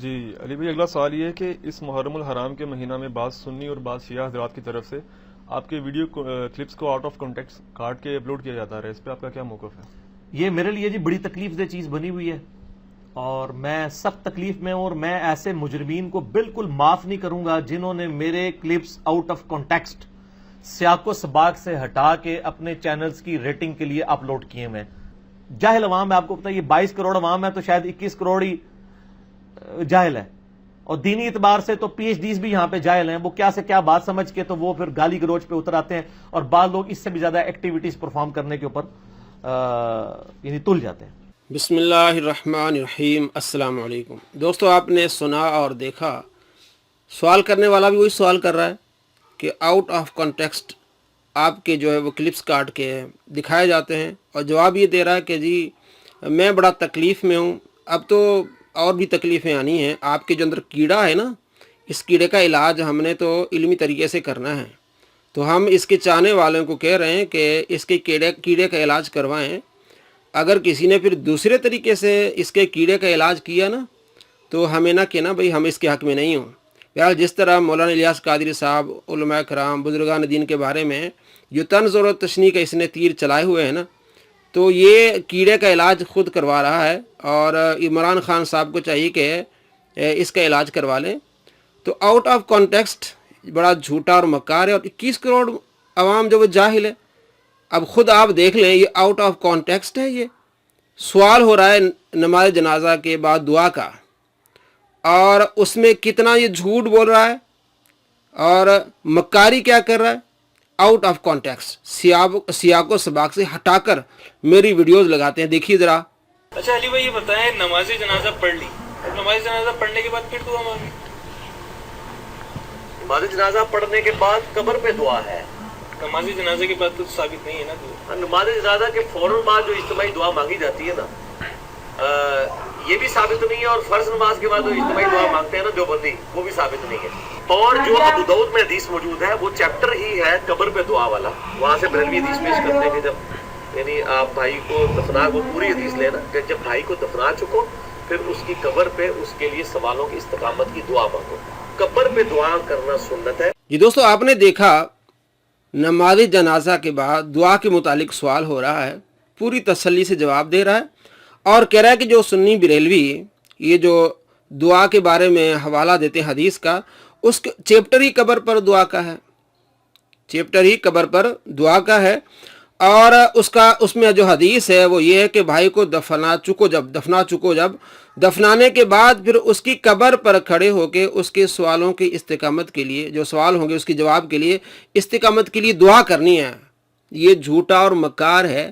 جی علی بھائی، اگلا سوال یہ ہے کہ اس محرم الحرام کے مہینہ میں بعض سنی اور بعض شیعہ حضرات کی طرف سے آپ کے ویڈیو کلپس کو آؤٹ آف کانٹیکٹ کاٹ کے اپلوڈ کیا جاتا ہے، اس پہ آپ کا کیا موقف ہے؟ یہ میرے لیے جی بڑی تکلیف دہ چیز بنی ہوئی ہے اور میں سخت تکلیف میں ہوں، اور میں ایسے مجرمین کو بالکل معاف نہیں کروں گا جنہوں نے میرے کلپس آؤٹ آف کانٹیکسٹ سیاق و سباق سے ہٹا کے اپنے چینلز کی ریٹنگ کے لیے اپلوڈ کیے ہوئے ہیں۔ جاہل عوام ہے، آپ کو پتہ ہے یہ 22 کروڑ عوام ہے تو شاید 21 کروڑ ہی جاہل ہے، اور دینی اعتبار سے تو پی ایچ ڈیز بھی یہاں پہ جاہل ہیں۔ وہ کیا سے کیا بات سمجھ کے تو وہ پھر گالی گلوچ پہ اتر آتے ہیں، اور بعض لوگ اس سے بھی زیادہ ایکٹیویٹیز پرفارم کرنے کے اوپر یعنی تل جاتے ہیں۔ بسم اللہ الرحمن الرحیم۔ السلام علیکم دوستو، آپ نے سنا اور دیکھا، سوال کرنے والا بھی وہی سوال کر رہا ہے کہ آؤٹ آف کانٹیکسٹ آپ کے جو ہے وہ کلپس کاٹ کے دکھائے جاتے ہیں، اور جواب یہ دے رہا ہے کہ جی میں بڑا تکلیف میں ہوں۔ اب تو اور بھی تکلیفیں آنی ہیں، آپ کے جو اندر کیڑا ہے نا، اس کیڑے کا علاج ہم نے تو علمی طریقے سے کرنا ہے، تو ہم اس کے چاہنے والوں کو کہہ رہے ہیں کہ اس کے کیڑے کا علاج کروائیں۔ اگر کسی نے پھر دوسرے طریقے سے اس کے کیڑے کا علاج کیا نا، تو ہمیں نہ کہنا بھئی ہم اس کے حق میں نہیں ہوں۔ بہرحال جس طرح مولانا الیاس قادری صاحب، علماء کرام، بزرگان دین کے بارے میں جو طنز اور تشنیع کا اس نے تیر چلائے ہوئے ہیں نا، تو یہ کیڑے کا علاج خود کروا رہا ہے، اور عمران خان صاحب کو چاہیے کہ اس کا علاج کروا لیں۔ تو آؤٹ آف کانٹیکسٹ بڑا جھوٹا اور مکار ہے، اور 21 کروڑ عوام جو وہ جاہل ہے۔ اب خود آپ دیکھ لیں، یہ آؤٹ آف کانٹیکسٹ ہے۔ یہ سوال ہو رہا ہے نماز جنازہ کے بعد دعا کا، اور اس میں کتنا یہ جھوٹ بول رہا ہے اور مکاری کیا کر رہا ہے۔ آؤٹ آف کانٹیکسٹ سیاق و سباق سے ہٹا کر میری ویڈیوز لگاتے ہیں، دیکھیے ذرا۔ اچھا علی بھائی، یہ بتائیں، نماز جنازہ پڑھ لی، نماز جنازہ پڑھنے کے بعد پھر دعا مانگی؟ نماز جنازہ پڑھنے کے بعد قبر پہ دعا ہے۔ نماز جنازے کے بعد تو ثابت نہیں ہے نا دعا۔ نماز جنازہ کے فوراً بعد جو اجتماعی دعا مانگی جاتی ہے نا، یہ بھی ثابت نہیں ہے، اور فرض نماز کے بعد جو اجتماعی دعا مانگتے ہیں نا دیوبندی، وہ بھی ثابت نہیں ہے۔ اور جو ابو داؤد میں حدیث موجود ہے، وہ چیپٹر ہی ہے قبر پہ دعا والا، وہاں سے بریلوی حدیث پیش کرتے ہیں کہ جب یعنی آپ بھائی کو دفنا، وہ پوری حدیث لینا کہ جب بھائی کو دفنا چکو پھر اس کی قبر پہ اس کے لیے سوالوں کی استقامت کی دعا مانگو۔ قبر پہ دعا کرنا سنت ہے۔ جی دوستو، آپ نے دیکھا نماز جنازہ کے بعد دعا کے متعلق سوال ہو رہا ہے، پوری تسلی سے جواب دے رہا ہے، اور کہہ رہا ہے کہ جو سنی بریلوی یہ جو دعا کے بارے میں حوالہ دیتے ہیں حدیث کا، اس چیپٹر ہی قبر پر دعا کا ہے، چیپٹر ہی قبر پر دعا کا ہے، اور اس میں جو حدیث ہے وہ یہ ہے کہ بھائی کو دفنا چکو جب دفنانے کے بعد پھر اس کی قبر پر کھڑے ہو کے اس کے سوالوں کی استقامت کے لیے، جو سوال ہوں گے اس کے جواب کے لیے، استقامت کے لیے دعا کرنی ہے۔ یہ جھوٹا اور مکار ہے۔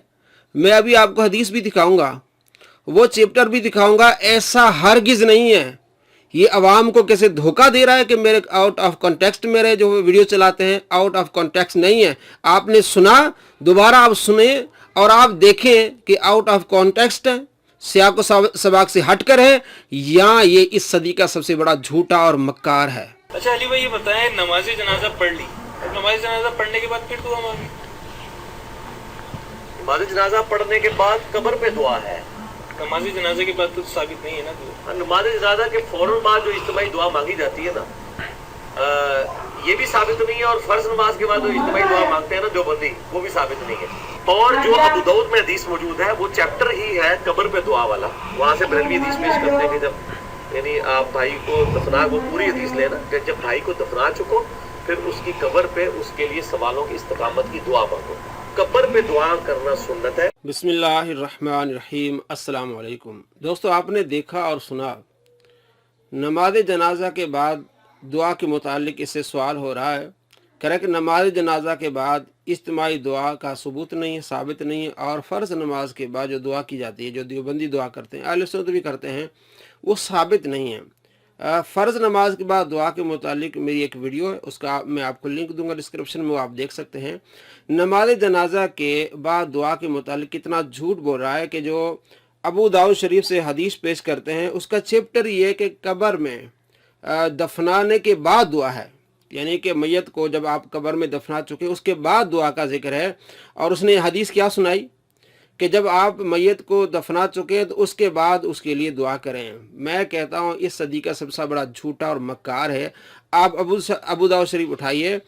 میں ابھی آپ کو حدیث بھی دکھاؤں گا، وہ چیپٹر بھی دکھاؤں گا، ایسا ہرگز نہیں ہے۔ یہ عوام کو کیسے دھوکہ دے رہا ہے کہ میرے آؤٹ آف کانٹیکسٹ میرے جو ویڈیو چلاتے ہیں آؤٹ آف کانٹیکسٹ نہیں ہے۔ آپ نے سنا، دوبارہ آپ سنیں اور آپ دیکھیں کہ آؤٹ آف کانٹیکسٹ ہے، سیاق و سباق سے ہٹ کر ہے، یا یہ اس صدی کا سب سے بڑا جھوٹا اور مکار ہے۔ اچھا علی بھائی، یہ بتائیں، نماز جنازہ پڑھ لی، نماز جنازہ پڑھنے کے بعد پھر دعا مانگی؟ نماز جنازہ پڑھنے کے بعد قبر پہ دعا ہے۔ نماز جنازے کے بعد تو ثابت نہیں ہے نا دعا۔ نماز جنازہ کے فوراً بعد جو اجتماعی دعا مانگی جاتی ہے نا، یہ بھی ثابت نہیں ہے، اور فرض نماز کے بعد جو اجتماعی دعا مانگتے ہیں نا دیوبندی، وہ بھی ثابت نہیں ہے۔ اور جو ابو داؤد میں حدیث موجود ہے، وہ چیپٹر ہی ہے قبر پہ دعا والا، وہاں سے بریلوی حدیث پیش کرتے ہیں کہ جب یعنی آپ بھائی کو دفنا، وہ پوری حدیث لینا کہ جب بھائی کو دفنا چکو پھر اس کی قبر پہ اس کے لیے سوالوں کی استقامت کی دعا مانگو۔ قبر پہ دعا کرنا سنت ہے۔ بسم اللہ الرحمن الرحیم۔ السلام علیکم دوستو، آپ نے دیکھا اور سنا، نماز جنازہ کے بعد دعا کے متعلق اس سے سوال ہو رہا ہے، کہہ رہا ہے کہ نماز جنازہ کے بعد اجتماعی دعا کا ثبوت نہیں ہے، ثابت نہیں ہے، اور فرض نماز کے بعد جو دعا کی جاتی ہے، جو دیوبندی دعا کرتے ہیں، اہل سنت بھی کرتے ہیں، وہ ثابت نہیں ہے۔ فرض نماز کے بعد دعا کے متعلق میری ایک ویڈیو ہے، اس کا میں آپ کو لنک دوں گا ڈسکرپشن میں، وہ آپ دیکھ سکتے ہیں۔ نماز جنازہ کے بعد دعا کے متعلق کتنا جھوٹ بول رہا ہے کہ جو ابو داؤد شریف سے حدیث پیش کرتے ہیں، اس کا چیپٹر یہ ہے کہ قبر میں دفنانے کے بعد دعا ہے، یعنی کہ میت کو جب آپ قبر میں دفنا چکے اس کے بعد دعا کا ذکر ہے۔ اور اس نے حدیث کیا سنائی کہ جب آپ میت کو دفنا چکے تو اس کے بعد اس کے لیے دعا کریں۔ میں کہتا ہوں اس صدی کا سب سے بڑا جھوٹا اور مکار ہے۔ آپ ابو داؤد شریف اٹھائیے،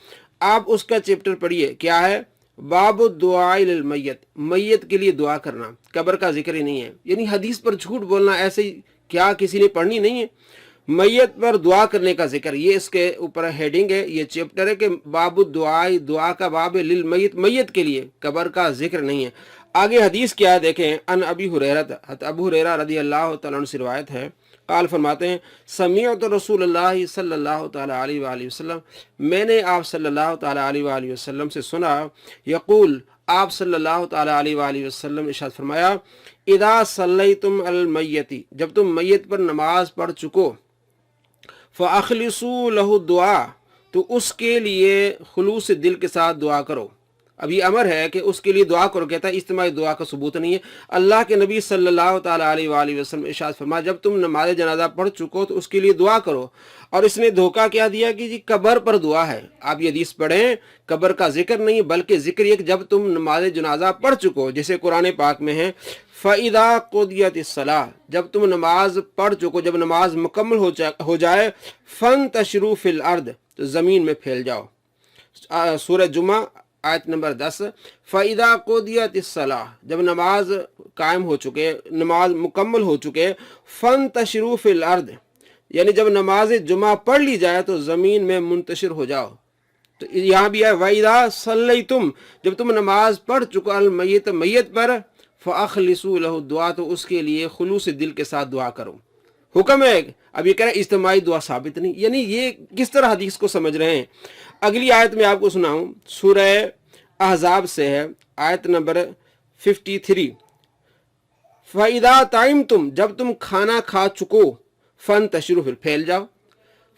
آپ اس کا چیپٹر پڑھیے، کیا ہے؟ باب الدعاء للمیت، میت کے لیے دعا کرنا، قبر کا ذکر ہی نہیں ہے۔ یعنی حدیث پر جھوٹ بولنا ایسے ہی کیا کسی نے پڑھنی نہیں ہے؟ میت پر دعا کرنے کا ذکر، یہ اس کے اوپر ہیڈنگ ہے، یہ چیپٹر ہے کہ باب الدعاء، دعا کا باب ہے، للمیت، میت کے لیے، قبر کا ذکر نہیں ہے۔ آگے حدیث کیا ہے دیکھیں، ان ابی ہریرہ، ابو ہریرہ رضی اللہ تعالیٰ عنہ سے روایت ہے، قال فرماتے ہیں سمعت رسول اللہ صلی اللہ تعالیٰ علیہ وآلہ وسلم، میں نے آپ صلی اللہ تعالیٰ علیہ وآلہ وسلم سے سنا، یقول، آپ صلی اللہ تعالیٰ علیہ وآلہ وسلم ارشاد فرمایا، اذا صلیتم علی المیت، جب تم میت پر نماز پڑھ چکو، فاخلصوا له الدعاء، تو اس کے لیے خلوص دل کے ساتھ دعا کرو۔ اب یہ امر ہے کہ اس کے لیے دعا کرو، کہتا ہے اجتماعی دعا کا ثبوت نہیں ہے۔ اللہ کے نبی صلی اللہ تعالیٰ علیہ وآلہ وسلم ارشاد فرمایا جب تم نماز جنازہ پڑھ چکو تو اس کے لیے دعا کرو، اور اس نے دھوکہ کیا دیا کہ جی قبر پر دعا ہے۔ آپ یہ حدیث پڑھیں، قبر کا ذکر نہیں بلکہ ذکر یہ کہ جب تم نماز جنازہ پڑھ چکو، جیسے قرآن پاک میں ہے فَإِذَا قُضِيَتِ الصَّلَاةُ، جب تم نماز پڑھ چکو، جب نماز مکمل ہو جائے، فَانْتَشِرُوا فِي الْأَرْضِ، تو زمین میں پھیل جاؤ۔ سورہ جمعہ آیت نمبر 10، فَإِذَا قُضِيَتِ الصَّلَاةُ، جب نماز قائم ہو چکے، نماز مکمل ہو چکے، فَانْتَشِرُوا فِي الْأَرْضِ، یعنی جب نماز جمعہ پڑھ لی جائے تو زمین میں منتشر ہو جاؤ۔ تو یہاں بھی ہے وَإِذَا صَلَّيْتُمْ، جب تم نماز پڑھ چکو المیت، میت پر، فَأَخْلِصُوا لَهُ الدُّعَاء، تو اس کے لیے خلوص دل کے ساتھ دعا کرو۔ حکم ہے، اب یہ کہہ رہے ہیں اجتماعی دعا ثابت نہیں، یعنی یہ کس طرح حدیث کو سمجھ رہے ہیں؟ اگلی آیت میں آپ کو سناؤں، سورہ احزاب سے ہے، آیت نمبر 53، فَإِذَا طَعِمْتُمْ، جب تم کھانا کھا چکو، فَانْتَشِرُوا، پھر پھیل جاؤ۔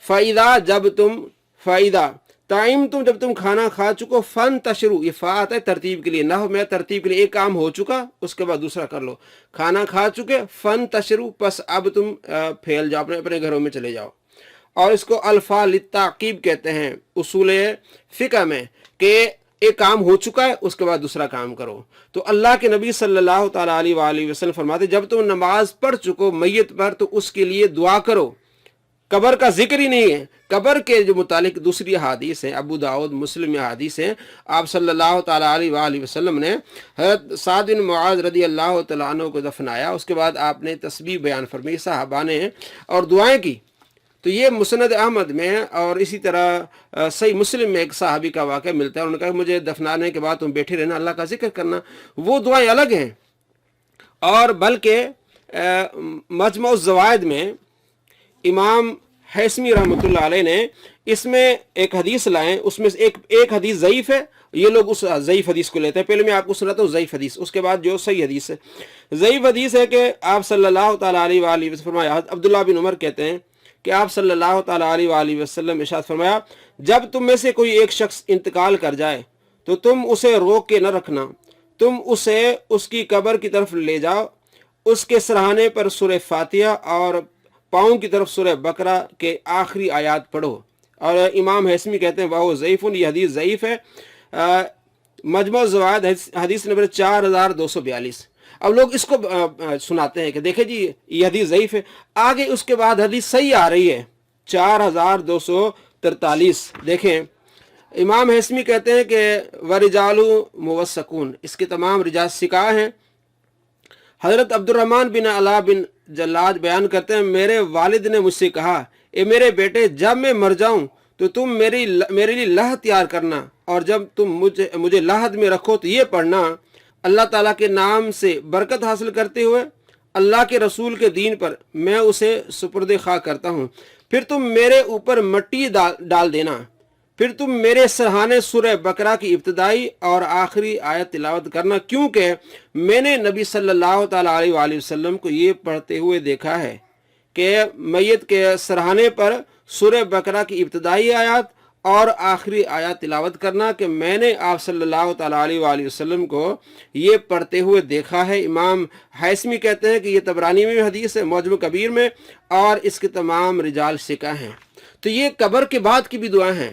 فَإِذَا، جب تم، فَإِذَا طَعِمْتُمْ، جب تم کھانا کھا چکو، فَانْتَشِرُوا، یہ فا آتا ہے ترتیب کے لیے، نحو میں ترتیب کے لیے، ایک کام ہو چکا اس کے بعد دوسرا کر لو، کھانا کھا چکے، فَانْتَشِرُوا، پس اب تم پھیل جاؤ، اپنے گھروں میں چلے جاؤ۔ اور اس کو الفا للتعقیب کہتے ہیں اصول فقہ میں، کہ ایک کام ہو چکا ہے اس کے بعد دوسرا کام کرو۔ تو اللہ کے نبی صلی اللہ تعالیٰ علیہ وآلہ وسلم فرماتے جب تم نماز پڑھ چکو میت پر تو اس کے لیے دعا کرو، قبر کا ذکر ہی نہیں ہے۔ قبر کے جو متعلق دوسری احادیث ہیں، ابو داؤد مسلم میں احادیث ہیں، آپ صلی اللہ تعالیٰ علیہ وآلہ وسلم نے حضرت سعد بن معاذ رضی اللہ تعالیٰ عنہ کو دفنایا، اس کے بعد آپ نے تسبیح بیان فرمائی، صحابہ نے اور دعائیں کی۔ تو یہ مسند احمد میں اور اسی طرح صحیح مسلم میں ایک صحابی کا واقعہ ملتا ہے، انہوں نے کہا مجھے دفنانے کے بعد تم بیٹھے رہنا، اللہ کا ذکر کرنا، وہ دعائیں الگ ہیں۔ اور بلکہ مجمع الزوائد میں امام حیثمی رحمۃ اللہ علیہ نے اس میں ایک حدیث لائیں، اس میں ایک حدیث ضعیف ہے، یہ لوگ اس ضعیف حدیث کو لیتے ہیں، پہلے میں آپ کو سناتا ہوں ضعیف حدیث، اس کے بعد جو صحیح حدیث ہے۔ ضعیف حدیث ہے کہ آپ صلی اللہ تعالیٰ علیہ وآلہ وسلم فرمایا، عبداللہ بن عمر کہتے ہیں کہ آپ صلی اللہ تعالیٰ علیہ وآلہ وسلم ارشاد فرمایا جب تم میں سے کوئی ایک شخص انتقال کر جائے تو تم اسے روک کے نہ رکھنا، تم اسے اس کی قبر کی طرف لے جاؤ، اس کے سرہانے پر سورہ فاتحہ اور پاؤں کی طرف سورہ بقرہ کے آخری آیات پڑھو۔ اور امام حیثمی کہتے ہیں وہ ضعیف، یہ حدیث ضعیف ہے۔ مجمع الزوائد حدیث نمبر 4242۔ اب لوگ اس کو سناتے ہیں کہ دیکھیں جی یہ حدیث ضعیف ہے، آگے اس کے بعد حدیث صحیح آ رہی ہے 4243۔ دیکھیں امام حیثمی کہتے ہیں کہ ورجال موثقون، اس کے تمام رجال ثقہ ہیں۔ حضرت عبد الرحمن بن علا بن جلاد بیان کرتے ہیں میرے والد نے مجھ سے کہا اے میرے بیٹے جب میں مر جاؤں تو تم میرے لیے لحد تیار کرنا، اور جب تم مجھے لحد میں رکھو تو یہ پڑھنا اللہ تعالیٰ کے نام سے برکت حاصل کرتے ہوئے اللہ کے رسول کے دین پر میں اسے سپرد خواہ کرتا ہوں، پھر تم میرے اوپر مٹی ڈال دینا، پھر تم میرے سرہانے سورہ بقرہ کی ابتدائی اور آخری آیت تلاوت کرنا، کیونکہ میں نے نبی صلی اللہ تعالیٰ علیہ وآلہ وسلم کو یہ پڑھتے ہوئے دیکھا ہے کہ میت کے سرہانے پر سورہ بقرہ کی ابتدائی آیات اور آخری آیات تلاوت کرنا، کہ میں نے آپ صلی اللہ تعالیٰ علیہ وآلہ وسلم کو یہ پڑھتے ہوئے دیکھا ہے۔ امام حیثمی کہتے ہیں کہ یہ طبرانی میں حدیث ہے، معجم کبیر میں، اور اس کے تمام رجال ثقہ ہیں۔ تو یہ قبر کے بعد کی بھی دعائیں ہیں۔